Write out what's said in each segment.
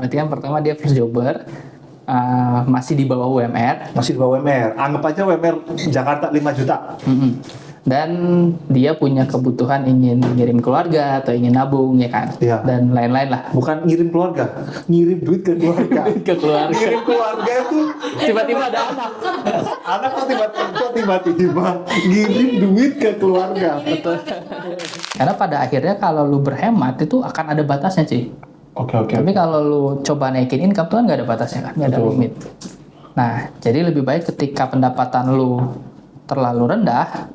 Berarti kan pertama dia first jobber, masih di bawah UMR. Masih di bawah UMR. Anggap aja UMR Jakarta 5 juta. Dan dia punya kebutuhan ingin ngirim keluarga atau ingin nabung ya kan, Iya. dan lain-lain lah. Bukan ngirim keluarga, ngirim duit ke keluarga. Ke keluarga. Ngirim keluarga itu Tiba-tiba ada anak. anak kok tiba-tiba ngirim duit ke keluarga. Betul. Karena pada akhirnya kalau lu berhemat itu akan ada batasnya sih. Oke. Tapi kalau lu coba naikin income tuh kan nggak ada batasnya kan, nggak ada Betul. limit. Nah, jadi lebih baik ketika pendapatan lu terlalu rendah,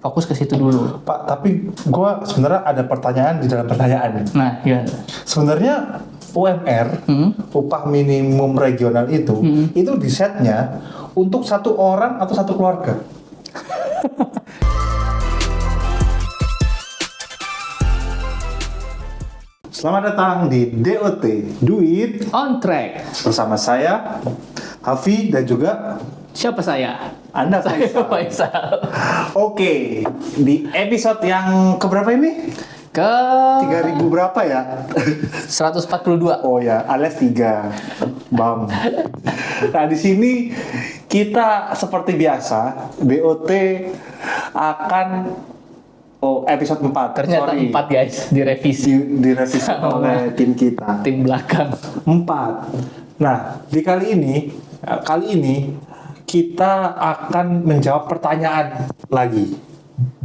fokus ke situ dulu. Pak, tapi gue sebenarnya ada pertanyaan di dalam pertanyaan. Nah, gimana? Sebenarnya UMR, upah minimum regional itu di setnya untuk satu orang atau satu keluarga. Selamat datang di DOT, Duit On track. bersama saya, Hafi, dan juga Siapa saya? Anda, Saya Faisal. Faisal. Oke, di episode yang keberapa ini? Ke 3000 berapa ya? 142. Oh ya, alias 3. Bam. Nah, di sini kita seperti biasa, BOT akan episode 4. Ternyata 4 guys, direvisi direvisi oleh tim kita. tim belakang. 4. Nah, di kali ini kita akan menjawab pertanyaan lagi.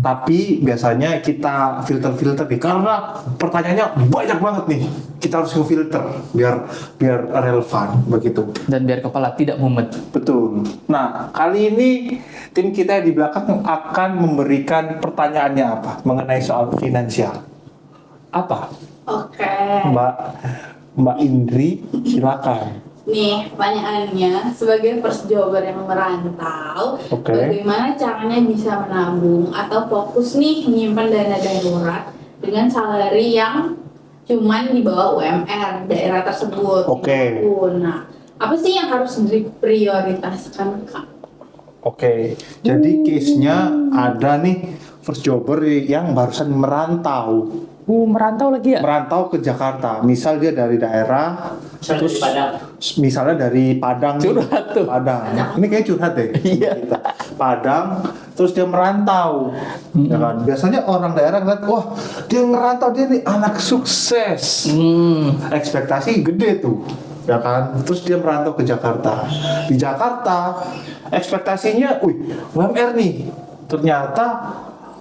Tapi biasanya kita filter nih, karena pertanyaannya banyak banget nih. Kita harus ngefilter biar relevan begitu. Dan biar kepala tidak mumet. Betul. Nah, kali ini tim kita di belakang akan memberikan pertanyaannya apa mengenai soal finansial. Apa? Oke. Mbak Indri, silakan. Nih, pertanyaannya, sebagai first jobber yang merantau, Oke. bagaimana caranya bisa menabung atau fokus nih menyimpan dana darurat dengan salary yang cuman di bawah UMR daerah tersebut. Oke. Nah, apa sih yang harus diprioritaskan, Kak? Oke, jadi case-nya ada nih first jobber yang barusan merantau Merantau lagi ya? merantau ke Jakarta. Misal dia dari daerah, terus misalnya dari Padang. Curhat tuh. Padang. Ini kayak curhat deh. Iya. Kita. Padang, terus dia merantau. Ya kan? Biasanya orang daerah ngeliat, wah dia ngerantau, dia nih anak sukses. Ekspektasi gede tuh. Ya kan? Terus dia merantau ke Jakarta. Di Jakarta, ekspektasinya, UMR nih. Ternyata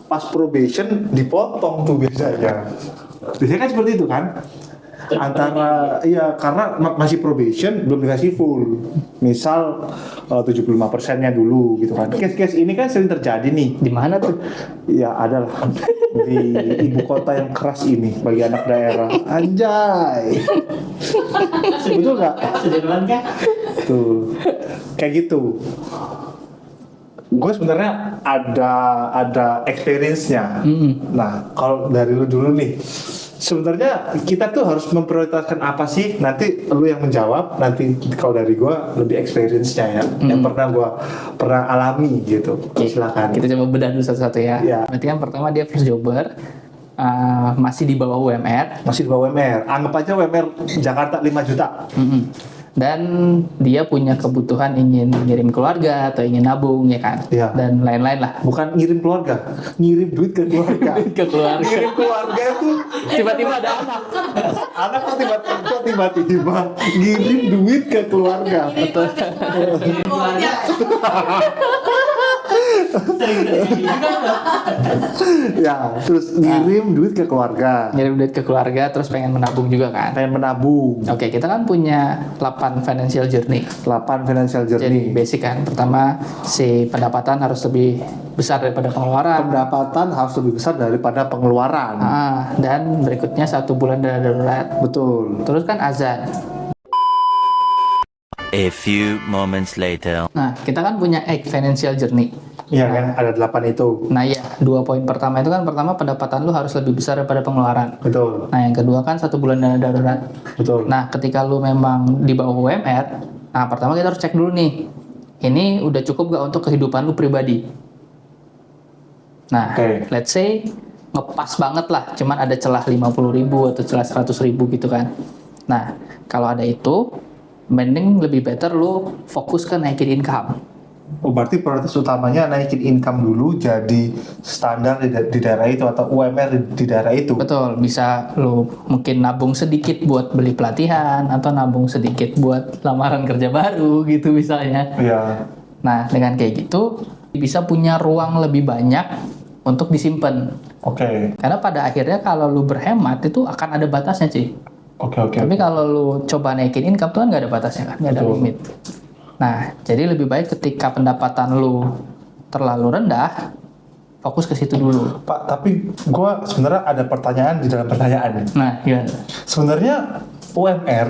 pas probation dipotong tuh biasanya. Biasanya kan seperti itu kan? Antara iya, karena masih probation belum dikasih full. Misal 75%-nya dulu gitu kan. Case-case ini kan sering terjadi nih. Di mana tuh? Ya adalah di ibu kota yang keras ini bagi anak daerah. Anjay. Betul nggak? Tuh. Kayak gitu. Gue sebenarnya ada experience-nya. Nah, kalau dari lu dulu nih, sebenarnya kita tuh harus memprioritaskan apa sih? Nanti lu yang menjawab. Nanti kalau dari gue lebih experience-nya ya, yang pernah alami gitu. Oke, Silakan. kita coba bedah dulu satu-satu ya. Iya. Berarti kan pertama dia first jobber, masih di bawah UMR. Masih di bawah UMR. Anggap aja UMR Jakarta 5 juta. Dan dia punya kebutuhan ingin ngirim keluarga atau ingin nabung ya kan, Iya. dan lain-lain lah. Bukan ngirim keluarga, ngirim duit ke keluarga. Ke keluarga. Ngirim keluarga itu Tiba-tiba ada anak. anak kok tiba-tiba ngirim duit ke keluarga. Betul. Ya, terus ngirim duit ke keluarga. Ngirim duit ke keluarga terus pengen menabung juga kan. Pengen menabung. Oke, kita kan punya 8 financial journey. 8 financial Jadi journey. basic kan. Pertama, si pendapatan harus lebih besar daripada pengeluaran. Pendapatan harus lebih besar daripada pengeluaran. Dan berikutnya 1 bulan dana darurat. Betul. Terus kan azan. A few moments later. Nah, kita kan punya 8 financial journey. Iya kan, ada 8 itu. Nah ya, 2 poin pertama itu kan, pertama pendapatan lu harus lebih besar daripada pengeluaran. Betul. Nah yang kedua kan 1 bulan dana darurat. Betul. Nah ketika lu memang di bawah UMR, nah pertama kita harus cek dulu nih, ini udah cukup gak untuk kehidupan lu pribadi. Nah, let's say ngepas banget lah, cuman ada celah 50.000 atau celah 100.000 gitu kan. Nah, Kalau ada itu, mending lebih better lu fokus ke naikin income. Oh, berarti prioritas utamanya naikin income dulu jadi standar di daerah itu atau UMR di daerah itu. Betul, bisa lu mungkin nabung sedikit buat beli pelatihan atau nabung sedikit buat lamaran kerja baru gitu misalnya. Iya. Nah, dengan kayak gitu bisa punya ruang lebih banyak untuk disimpan. Oke. Karena pada akhirnya kalau lu berhemat itu akan ada batasnya, Ci. Oke. Tapi kalau lu coba naikin income tuh kan nggak ada batasnya kan, nggak ada Betul. limit. Nah, jadi lebih baik ketika pendapatan lu terlalu rendah, fokus ke situ dulu. Pak, tapi gua sebenarnya ada pertanyaan di dalam pertanyaan. Nah, gimana? Sebenarnya UMR,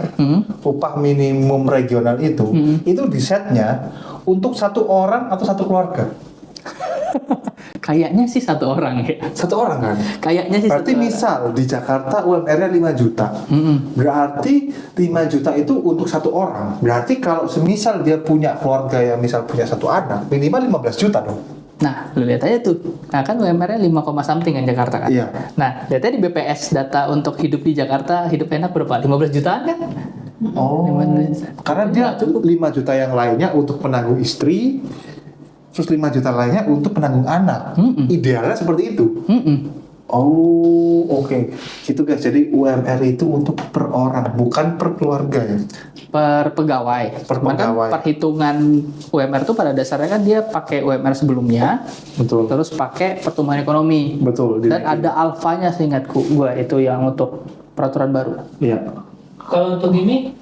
upah minimum regional itu disetnya untuk satu orang atau satu keluarga. Kayaknya sih satu orang ya. Satu orang kan? Kayaknya sih Berarti satu orang. misal di Jakarta UMR-nya 5 juta. Berarti 5 juta itu untuk satu orang. Berarti kalau semisal dia punya keluarga yang misal punya satu anak, minimal 15 juta dong. Nah, lu lihat aja tuh. Nah, kan UMR-nya 5, something kan Jakarta kan? Iya. Nah, lihatnya di BPS data untuk hidup di Jakarta, hidup enak berapa? 15 jutaan kan? Oh. 15 juta. Karena dia 5 juta yang lainnya untuk penanggung istri, terus 5 juta lainnya untuk penanggung anak. Idealnya seperti itu. Oh, oke. Gitu guys. Jadi UMR itu untuk per orang, bukan per keluarga ya. Per pegawai. Per Cuman kan pegawai. perhitungan UMR itu pada dasarnya kan dia pakai UMR sebelumnya, Betul. terus pakai pertumbuhan ekonomi. Betul. Dan ada alfanya seingatku gua itu yang untuk peraturan baru. Iya. Kalau untuk ini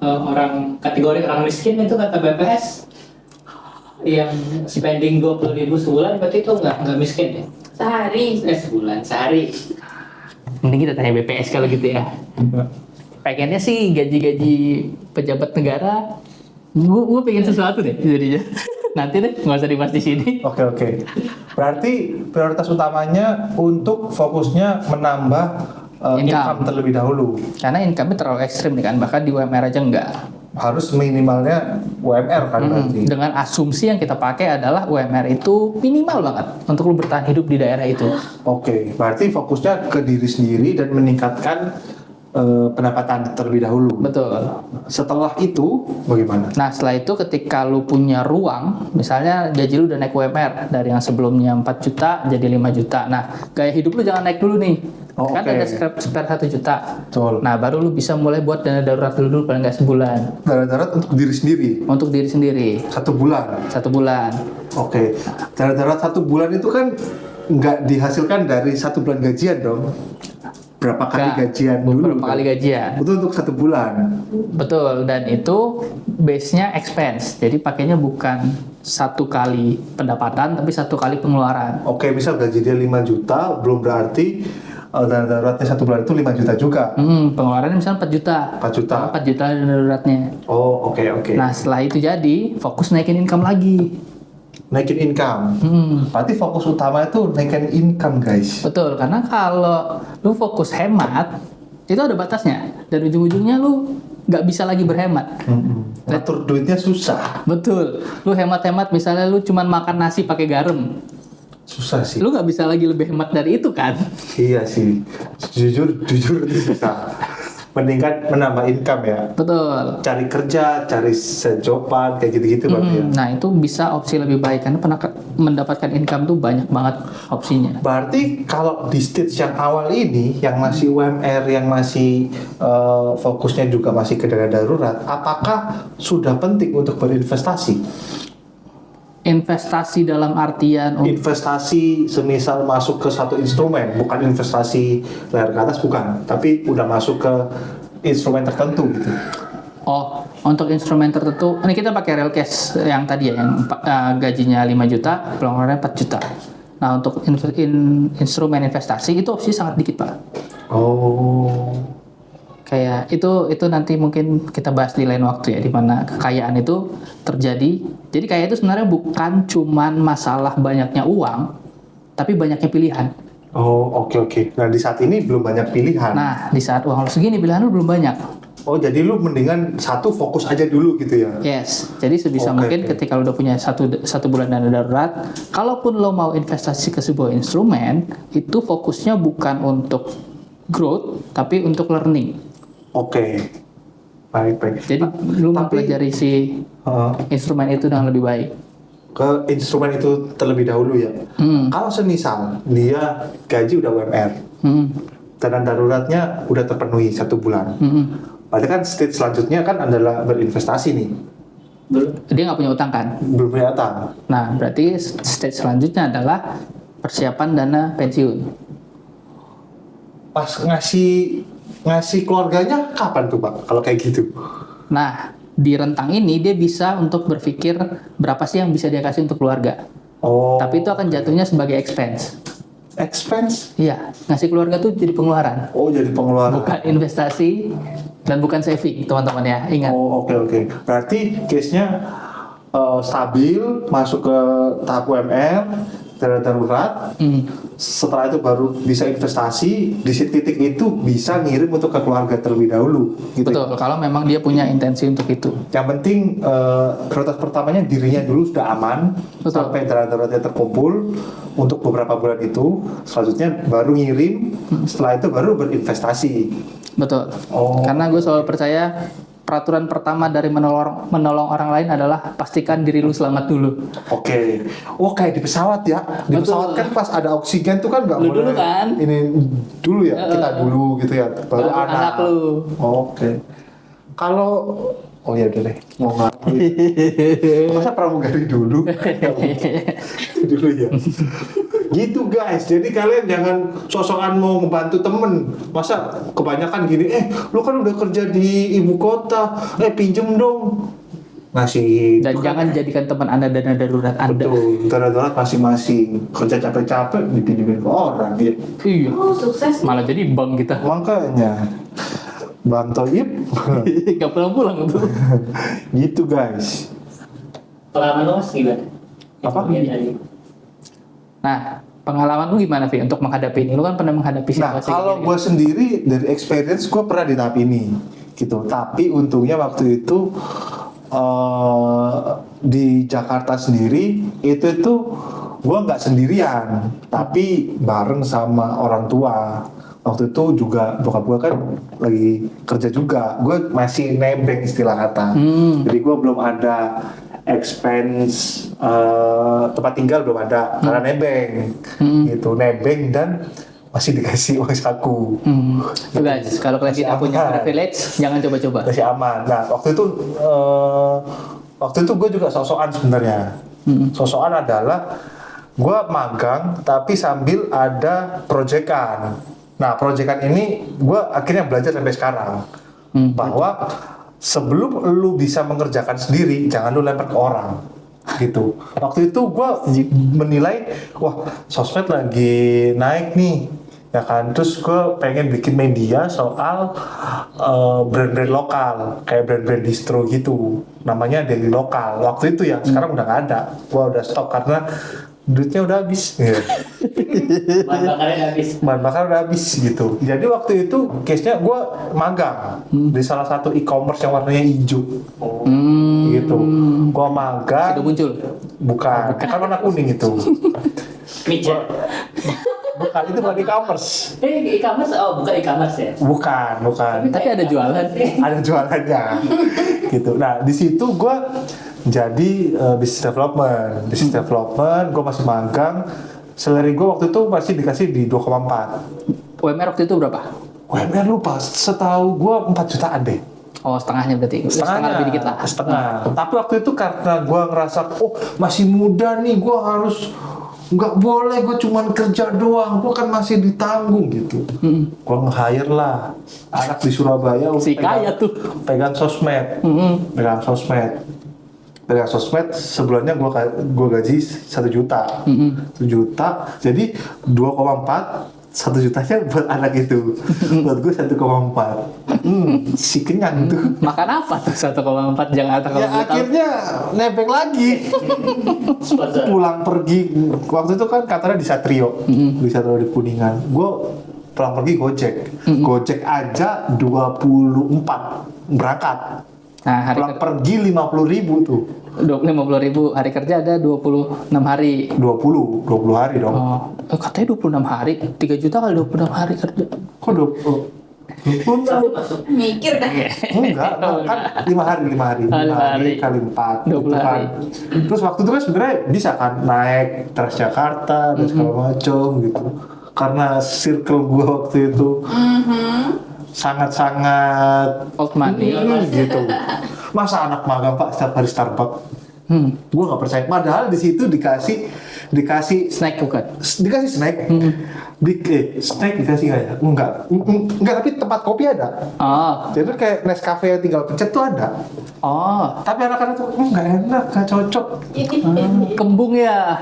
orang kategori orang miskin itu kata BPS yang spending 20.000 sebulan berarti itu nggak miskin ya? Sehari. Sebulan, sehari. Mending kita tanya BPS kalau gitu ya. Pengennya sih gaji-gaji pejabat negara, gue pengen sesuatu deh jadinya. Nanti deh, nggak usah dibahas di sini. Oke. Berarti prioritas utamanya untuk fokusnya menambah income terlebih dahulu. Karena income-nya terlalu ekstrim nih kan, bahkan di UMR aja enggak. Harus minimalnya UMR kan berarti. Dengan asumsi yang kita pakai adalah UMR itu minimal banget untuk lu bertahan hidup di daerah itu. Oke, berarti fokusnya ke diri sendiri dan meningkatkan pendapatan terlebih dahulu. Betul. Setelah itu bagaimana? Nah, setelah itu ketika lu punya ruang, misalnya gaji lu udah naik UMR dari yang sebelumnya 4 juta jadi 5 juta. Nah, gaya hidup lu jangan naik dulu nih. Oh, Kan oke. ada spare 1 juta. Betul. Nah, baru lu bisa mulai buat dana darurat dulu paling nggak sebulan. Darat-darat untuk diri sendiri Untuk diri sendiri. 1 bulan. 1 bulan. Oke. Darat-darat 1 bulan itu kan nggak dihasilkan dari 1 bulan gajian dong. Berapa kali Nggak, gajian dulu? beberapa kan? kali gajian. Itu untuk 1 bulan. Betul, dan itu base-nya expense. Jadi pakainya bukan 1 kali pendapatan, tapi 1 kali pengeluaran. Oke, misal gaji dia 5 juta, belum berarti dana daruratnya 1 bulan itu 5 juta juga. Pengeluarannya misalnya 4 juta. 4 juta. 4 juta dana daruratnya. Oh, oke. Nah, setelah itu jadi, fokus naikin income lagi. Naikin income. Berarti fokus utama itu naikin income, guys. Betul, karena kalau lu fokus hemat, itu ada batasnya. Dan ujung-ujungnya lu nggak bisa lagi berhemat. Ngatur duitnya susah. Betul. Lu hemat-hemat, misalnya lu cuman makan nasi pakai garam. Susah sih. Lu nggak bisa lagi lebih hemat dari itu kan? Iya sih. Jujur itu susah. Mendingan menambah income ya. Betul. Cari kerja, cari sejoban, kayak gitu-gitu berarti ya. Nah, itu bisa opsi lebih baik karena mendapatkan income tuh banyak banget opsinya. Berarti kalau di stage yang awal ini, yang masih UMR, yang masih fokusnya juga masih ke dana darurat, apakah sudah penting untuk berinvestasi? Investasi dalam artian Investasi semisal masuk ke satu instrumen, bukan investasi layar ke atas, bukan, tapi udah masuk ke instrumen tertentu gitu. untuk instrumen tertentu, ini kita pakai real cash yang tadi ya, yang gajinya 5 juta, pengeluarannya 4 juta. Nah, untuk instrumen investasi itu opsi sangat dikit, Pak. Oh. Kayak itu nanti mungkin kita bahas di lain waktu ya, di mana kekayaan itu terjadi. Jadi kayak itu sebenarnya bukan cuman masalah banyaknya uang, tapi banyaknya pilihan. Oh, oke. Nah, di saat ini belum banyak pilihan. Nah, di saat uang lu segini, pilihan lu belum banyak. Oh, jadi lu mendingan satu fokus aja dulu gitu ya? Yes, jadi sebisa mungkin ketika lo udah punya satu bulan dana darurat, kalaupun lo mau investasi ke sebuah instrumen, itu fokusnya bukan untuk growth, tapi untuk learning. Oke. Baik. Jadi lu mempelajari si Heeh. instrumen itu dengan lebih baik. Ke instrumen itu terlebih dahulu ya. Kalau semisal dia gaji udah UMR, Hmm. dana daruratnya udah terpenuhi 1 bulan. Berarti kan stage selanjutnya kan adalah berinvestasi nih. Dia nggak punya utang kan? Belum punya utang. Nah, berarti stage selanjutnya adalah persiapan dana pensiun. Pas ngasih keluarganya kapan tuh Pak? Kalau kayak gitu? Nah, di rentang ini dia bisa untuk berpikir berapa sih yang bisa dia kasih untuk keluarga. Oh. Tapi itu akan jatuhnya sebagai expense. Expense? Iya, ngasih keluarga tuh jadi pengeluaran, Oh, jadi pengeluaran. bukan investasi dan bukan saving, teman-teman ya. Ingat. Oh, oke. Berarti case-nya stabil, masuk ke tahap UMR, dana darurat. Setelah itu baru bisa investasi. Di titik itu bisa ngirim untuk ke keluarga terlebih dahulu. Gitu. Betul, kalau memang dia punya intensi untuk itu. Yang penting prioritas pertamanya dirinya dulu sudah aman. Betul. Sampai dana daruratnya terkumpul untuk beberapa bulan itu. Selanjutnya baru ngirim. Setelah itu baru berinvestasi. Betul. Oh. Karena gue selalu percaya peraturan pertama dari menolong orang lain adalah pastikan diri lu selamat dulu. Oke. Oh, kayak di pesawat ya. Di Betul. pesawat kan pas ada oksigen tuh kan nggak Lu boleh. dulu kan? Ini dulu ya, kita dulu gitu ya. Baru Baru anak lu. Oke. Kalau oh ya udah deh, mau ngapain? Masa pramugari dulu? Dulu ya. Gitu guys, jadi kalian jangan sosokan mau membantu temen. Masa kebanyakan gini, lu kan udah kerja di ibu kota, pinjem dong. Ngasih Dan jangan jadikan teman Anda dana darurat Anda. betul, dana darurat masing-masing. Kerja capek-capek dipinjemin ke orang ya. Iya. Oh, sukses. Malah jadi bank kita. Makanya Bang Toib Gak pulang-pulang tuh. gitu guys. Pengalaman lo mas gimana? Apa? Nah, pengalaman lu gimana, Vi, untuk menghadapi ini? Lu kan pernah menghadapi Nah, situasi kalau kayak gue sendiri dari experience gue pernah di tahap ini, gitu. Tapi untungnya waktu itu di Jakarta sendiri itu gue nggak sendirian, tapi bareng sama orang tua. Waktu itu juga bokap gue kan lagi kerja juga, gue masih nebeng istilah kata. Jadi gue belum ada expense tempat tinggal belum ada karena nebeng gitu, nebeng dan masih dikasih uang saku. Tuh guys, kalau kalian tidak punya aman. privilege, jangan coba-coba. Masih aman. Nah waktu itu gue juga sosokan sebenarnya. Sosokan adalah gue magang tapi sambil ada proyekan. Nah proyekan ini gue akhirnya belajar sampai sekarang bahwa sebelum lu bisa mengerjakan sendiri, jangan lu lempar ke orang. Gitu. Waktu itu gue menilai, wah sosmed lagi naik nih, ya kan. Terus gue pengen bikin media soal brand-brand lokal, kayak brand-brand distro gitu. Namanya Daily Lokal. Waktu itu ya, sekarang udah nggak ada. Gue udah stop karena duitnya udah habis. Bahan bakarnya habis. Bahan bakar udah habis gitu. Jadi waktu itu case-nya gue magang di salah satu e-commerce yang warnanya hijau. Gitu. Gue magang. Sudah muncul. Bukan, kan warna kuning itu. Micet. Bukan, itu bukan e-commerce. E-commerce? Oh, bukan e-commerce ya? Bukan. Tapi ada jualan. Ada jualannya. Gitu. Nah, di situ gue jadi business development. Gue masih magang. Salary gue waktu itu masih dikasih di 2,4. UMR waktu itu berapa? UMR lupa, setahu gue 4 jutaan deh. Oh, setengahnya berarti. Setengah lebih dikit lah. Setengah. Tapi waktu itu karena gue ngerasa, oh masih muda nih, gue harus nggak boleh gue cuman kerja doang, gue kan masih ditanggung gitu. Gue nge-hire lah anak di Surabaya Si kaya tuh. pegang sosmed, pegang sosmed sebulannya gue gaji 1 juta, 1 juta, jadi 2,4, 1 jutanya buat anak itu, buat gue 1,4, si kenyang tuh. Makan apa tuh 1,4 jangan kalau Ya boleh tahu. akhirnya nebeng lagi, Sponsor. pulang pergi. Waktu itu kan katanya di Satrio, di Satrio di Kuningan. Gue pulang pergi Gojek aja 24 berangkat. Nah, hari Pulang pergi 50.000 tuh. 50.000 hari kerja ada 26 hari. 20 hari dong. Oh, katanya 26 hari. 3 juta kali 26 hari kerja. Kok Enggak, Mikir dah. enggak, kan 5 hari, 5 hari, Ah, 5 5 hari hari. kali 4 20 gitu kan. hari. Terus waktu itu kan sebenarnya bisa kan naik Transjakarta dan segala macam gitu. Karena circle gua waktu itu sangat-sangat Old money. gitu. Masa anak magang Pak setiap hari Starbucks? Hmm. Gue nggak percaya. Padahal di situ dikasih Snack bukan? dikasih snack. Snack dikasih nggak ya? Enggak, tapi tempat kopi ada. Oh. Jadi kayak Nescafe yang tinggal pencet tuh ada. Oh. Tapi anak-anak tuh nggak enak, nggak cocok. Kembung ya.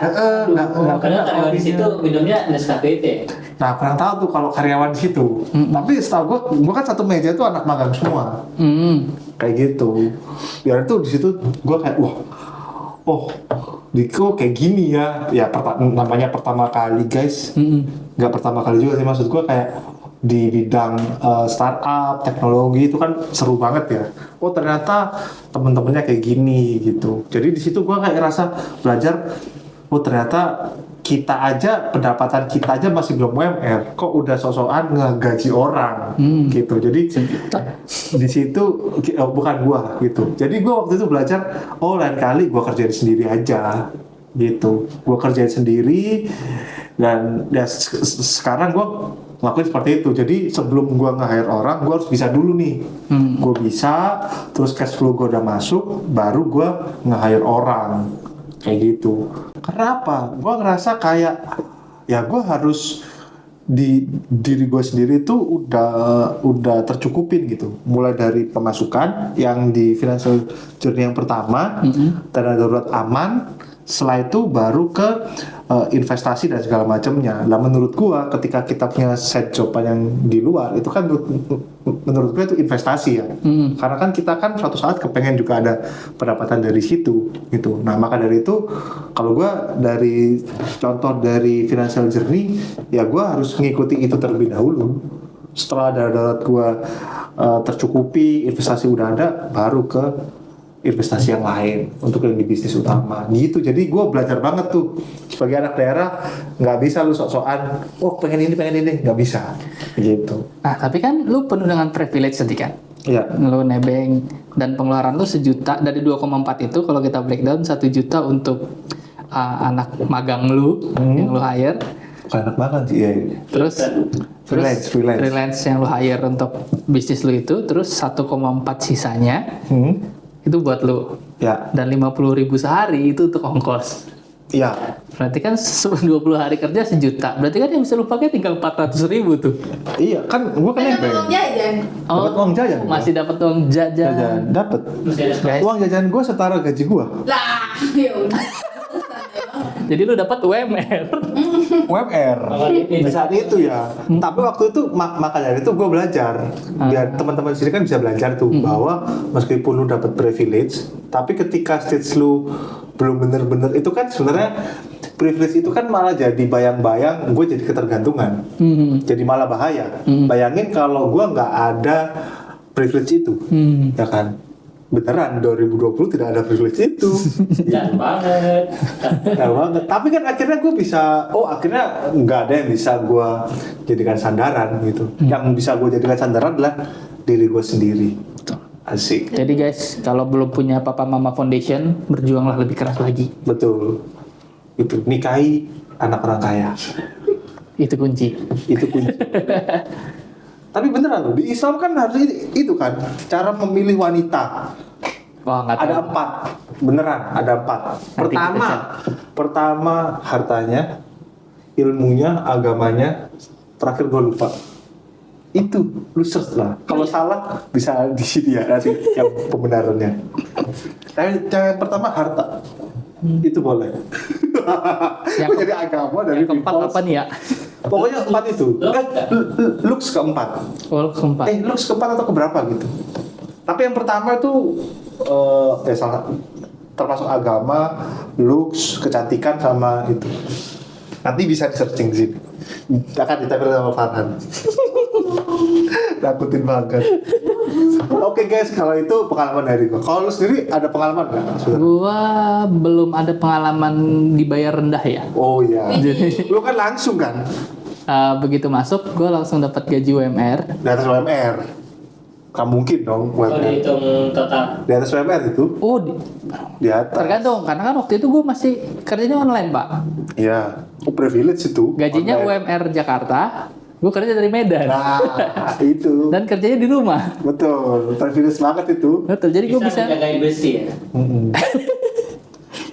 Nggak Karena karyawan di situ minumnya Nescafe itu ya. Nah, kurang tahu tuh kalau karyawan di situ. Tapi setahu gue kan satu meja tuh anak magang semua. Kayak gitu. Biar itu di situ gue kayak oh, Diko kayak gini ya. Ya namanya pertama kali guys. Nggak pertama kali juga sih, maksud gue kayak di bidang startup teknologi itu kan seru banget ya. Oh ternyata temen-temennya kayak gini gitu. Jadi di situ gue kayak ngerasa belajar. Oh ternyata kita aja pendapatan kita aja masih belum UMR, kok udah sosokan ngegaji orang gitu. Jadi di situ bukan gua gitu. Jadi gua waktu itu belajar, oh lain kali gua kerjain sendiri aja gitu. Gua kerjain sendiri dan ya sekarang gua ngelakuin seperti itu. Jadi sebelum gua nge-hire orang, gua harus bisa dulu nih. Gua bisa, terus cash flow gua udah masuk, baru gua nge-hire orang. Kayak gitu. Kenapa? Gue ngerasa kayak ya gue harus di diri gue sendiri tuh udah tercukupin gitu. Mulai dari pemasukan yang di financial journey yang pertama, dana darurat aman. Setelah itu baru ke investasi dan segala macamnya. Lah menurut gua ketika kita punya set job yang di luar itu kan menurut gua itu investasi ya. Karena kan kita kan suatu saat kepengen juga ada pendapatan dari situ gitu. Nah maka dari itu kalau gua dari contoh dari financial journey ya gua harus mengikuti itu terlebih dahulu. Setelah dana darurat gua tercukupi, investasi udah ada, baru ke investasi yang lain untuk yang di bisnis utama gitu. Jadi gue belajar banget tuh sebagai anak daerah, nggak bisa lu sok-sokan pengen ini nggak bisa gitu. Nah tapi kan lu penuh dengan privilege tadi kan. Iya. Lu nebeng dan pengeluaran lu 1 juta dari 2,4 itu kalau kita breakdown 1 juta untuk anak magang lu yang lu hire. Bukan anak magang sih ya. Terus freelance yang lu hire untuk bisnis lu itu, terus 1,4 sisanya itu buat lu. Ya. Dan 50.000 sehari itu untuk ongkos. Iya. Berarti kan 20 hari kerja 1 juta. Berarti kan yang bisa lu pakai tinggal 400.000 tuh. Iya kan, gua kan Dapat nebeng. uang jajan. Dapat uang jajan. Masih dapat uang jajan. Dapat. Guys, Uang jajan gua setara gaji gua. Lah, ya udah. jadi lu dapat UMR. UMR di saat itu ya. Tapi waktu itu maka dari itu gue belajar biar teman-teman sini kan bisa belajar tuh bahwa meskipun lu dapat privilege, tapi ketika stage lu belum bener-bener itu kan sebenarnya privilege itu kan malah jadi bayang-bayang gue jadi ketergantungan, jadi malah bahaya. Bayangin kalau gue nggak ada privilege itu, ya kan? Beneran 2020 tidak ada privilege itu. Jangan banget. Nah banget. Tapi kan akhirnya gue bisa, akhirnya nggak ada yang bisa gue jadikan sandaran gitu. Yang bisa gue jadikan sandaran adalah diri gue sendiri. Asik. Jadi guys, kalau belum punya Papa Mama Foundation, berjuanglah lebih keras lagi. Betul. Itu nikahi anak orang kaya. Itu kunci. Itu kunci. Tapi beneran loh, di Islam kan harus itu kan cara memilih wanita. Wah, nggak tahu. Ada 4, beneran ada 4. Nanti kita Pertama hartanya, ilmunya, agamanya, terakhir gue lupa. Itu lu search lah. Kalau salah bisa di sini ya nanti yang pembenarannya. Tapi yang pertama harta. Itu boleh. Yang Gue jadi agama dari Yang keempat apa nih ya? Pokoknya 4 itu. Looks keempat. Oh, keempat. Looks keempat atau keberapa gitu. Tapi yang pertama itu salah, termasuk agama, looks, kecantikan sama itu. Nanti bisa di searching di sini. Akan ditempel sama Farhan. Takutin banget. Oke guys, kalau itu pengalaman dari gua. Kalau lu sendiri ada pengalaman nggak? Gua belum ada pengalaman dibayar rendah ya. Oh iya. Lu kan langsung kan? begitu masuk gue langsung dapat gaji UMR. Di atas UMR. Gak mungkin dong Kalau UMR. dihitung total. Di atas UMR itu? Oh, Di atas. tergantung karena kan waktu itu gue masih kerjanya online pak. Iya. Privilege itu. Gajinya Online. UMR Jakarta, gue kerja dari Medan Nah, itu. dan kerjanya di rumah. Betul. Privilege banget itu. Betul. Jadi gue bisa, menjagain bersih ya.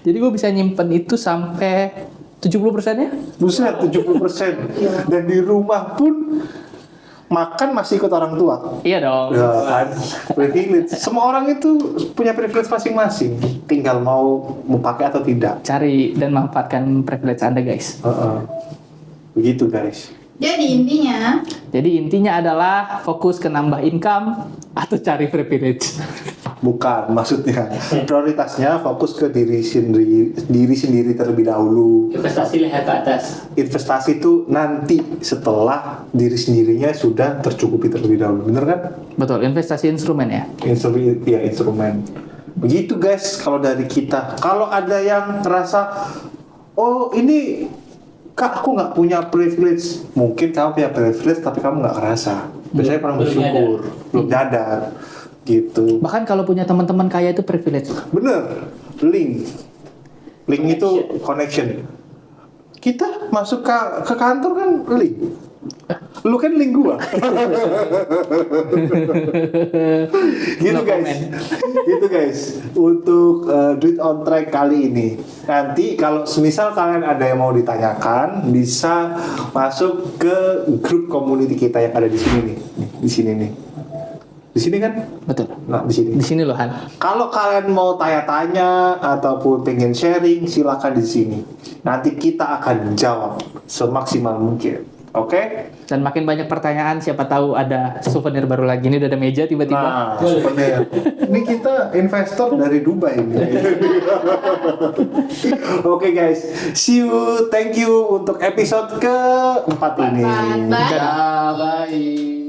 jadi gue bisa nyimpen itu sampai 70%-nya. Buset, 70%. Dan di rumah pun makan masih ikut orang tua. Iya dong. Ya kan, privilege. Semua orang itu punya privilege masing-masing. Tinggal mau pakai atau tidak. Cari dan manfaatkan privilege Anda guys. Begitu guys. Jadi Intinya adalah fokus ke nambah income atau cari privilege. Bukan, maksudnya prioritasnya fokus ke diri sendiri terlebih dahulu. Investasi leher ke atas. Investasi itu nanti setelah diri sendirinya sudah tercukupi terlebih dahulu. Bener kan? Betul, investasi instrumen ya. Instrumen. Begitu guys, kalau dari kita. Kalau ada yang ngerasa, oh ini Kak, aku nggak punya privilege. Mungkin kamu punya privilege, tapi kamu nggak ngerasa. Biasanya kurang Belum bersyukur, belum nyadar, gitu. Bahkan kalau punya teman-teman kaya itu privilege. Bener, link itu connection. Kita masuk ke kantor kan link. Lu kan link gua. Gitu No guys. comment. Gitu guys. Untuk Duit on Track kali ini. Nanti kalau semisal kalian ada yang mau ditanyakan, bisa masuk ke grup community kita yang ada di sini nih. Di sini nih. Di sini kan? Betul. Nah, di sini. Di sini loh Han. Kalau kalian mau tanya-tanya ataupun pengen sharing, silakan di sini. Nanti kita akan jawab semaksimal mungkin. Oke? Dan makin banyak pertanyaan, siapa tahu ada souvenir baru lagi. Ini udah ada meja tiba-tiba. Nah, souvenir. Ini kita investor dari Dubai ini. Oke guys, see you, thank you untuk episode keempat ini. Bye. Dadah, bye.